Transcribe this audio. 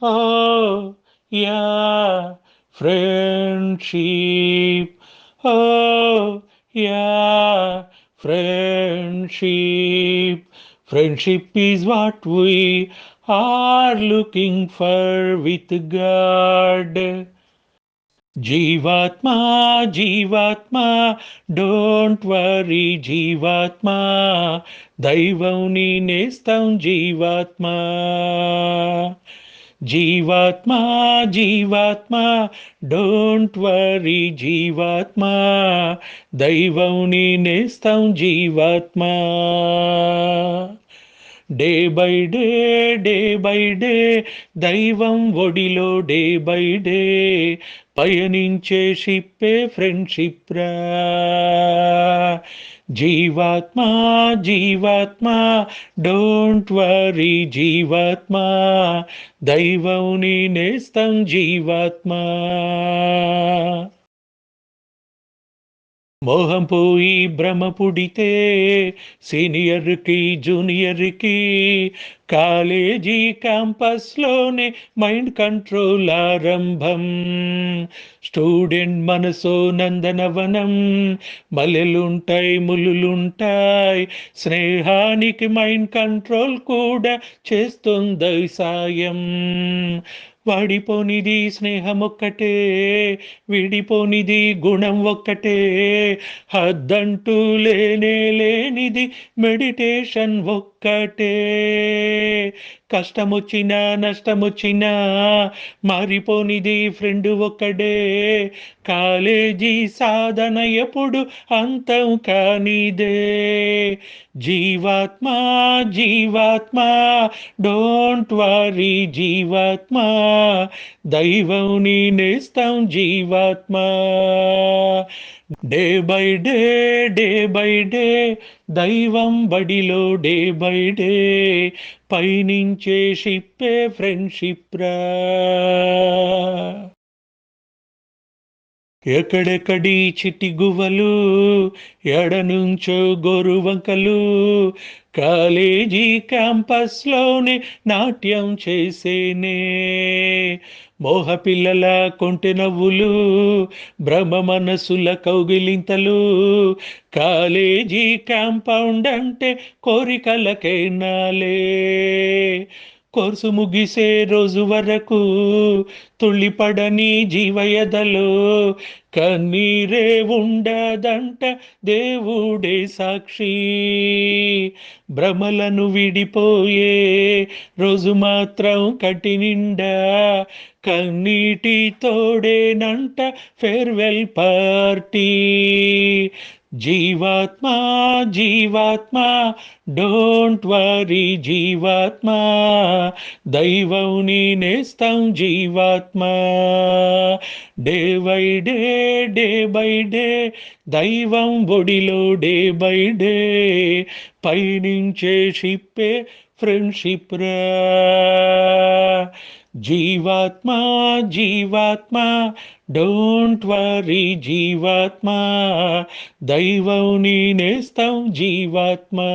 Oh, yeah, friendship. Oh, yeah, friendship. Friendship is what we are looking for with God. జీవాత్మా జీవాత్మా don't worry జీవాత్మా దైవం నీ నేస్తం జీవాత్మా జీవాత్మా జీవాత్మా డోంట్ వరీ జీవాత్మా దైవం నీ నేస్తం జీవాత్మా day by day day by day దైవం ఒడిలో డే బై డే పయనించే షిప్పే ఫ్రెండ్షిప్ రా జీవాత్మా జీవాత్మా డోంట్ వరీ జీవాత్మా దైవం నీ నేస్తం జీవాత్మా మోహం పోయి భ్రమ పుడితే సీనియర్కి జూనియర్కి కాలేజీ క్యాంపస్లోనే మైండ్ కంట్రోల్ ఆరంభం స్టూడెంట్ మనసో నందనవనం మల్లెలుంటాయి ముల్లులుంటాయి స్నేహానికి మైండ్ కంట్రోల్ కూడా చేస్తుంది సాయం వాడిపోనిది స్నేహం ఒక్కటే విడిపోనిది గుణం ఒక్కటే హద్దంటూ లేనిది మెడిటేషన్ ఒక్కటే కష్టమొచ్చినా నష్టమొచ్చినా మారిపోనిది ఫ్రెండ్ ఒక్కడే కాలేజీ సాధన ఎప్పుడు అంతం కానిదే జీవాత్మా జీవాత్మా డోంట్ వరీ జీవాత్మా దైవం నీ నేస్తం జీవాత్మా day by day day by day దైవం బడిలో డే బై డే పయనించే షిప్పే ఫ్రెండ్షిప్ రా ఎక్కడెక్కడి చిట్టి గువ్వలు ఎడనుంచో గోరువంకలు కాలేజీ క్యాంపస్లోనే నాట్యం చేసేనే మోహ పిల్లల కొంటె నవ్వులు భ్రమ మనసుల కౌగిలింతలు కాలేజీ కాంపౌండ్ అంటే కోరికలకేనాలే కోర్సు ముగిసే రోజు వరకు తుళ్ళిపడని జీవయదలో కన్నీరే ఉండదంట దేవుడే సాక్షి భ్రమలను విడిపోయే రోజు మాత్రం కటి నిండా కన్నీటి తోడేనంట ఫేర్వెల్ పార్టీ జీవాత్మా జీవాత్మా డోంట్ వరీ జీవాత్మా దైవం నీ నేస్తం జీవాత్మా day by day day by day దైవం ఒడిలో డే బై డే పయనించే షిప్పే ఫ్రెండ్షిప్ రా జీవాత్మా జీవాత్మా డోంట్ వరీ జీవాత్మా దైవం నీ నేస్తం జీవాత్మా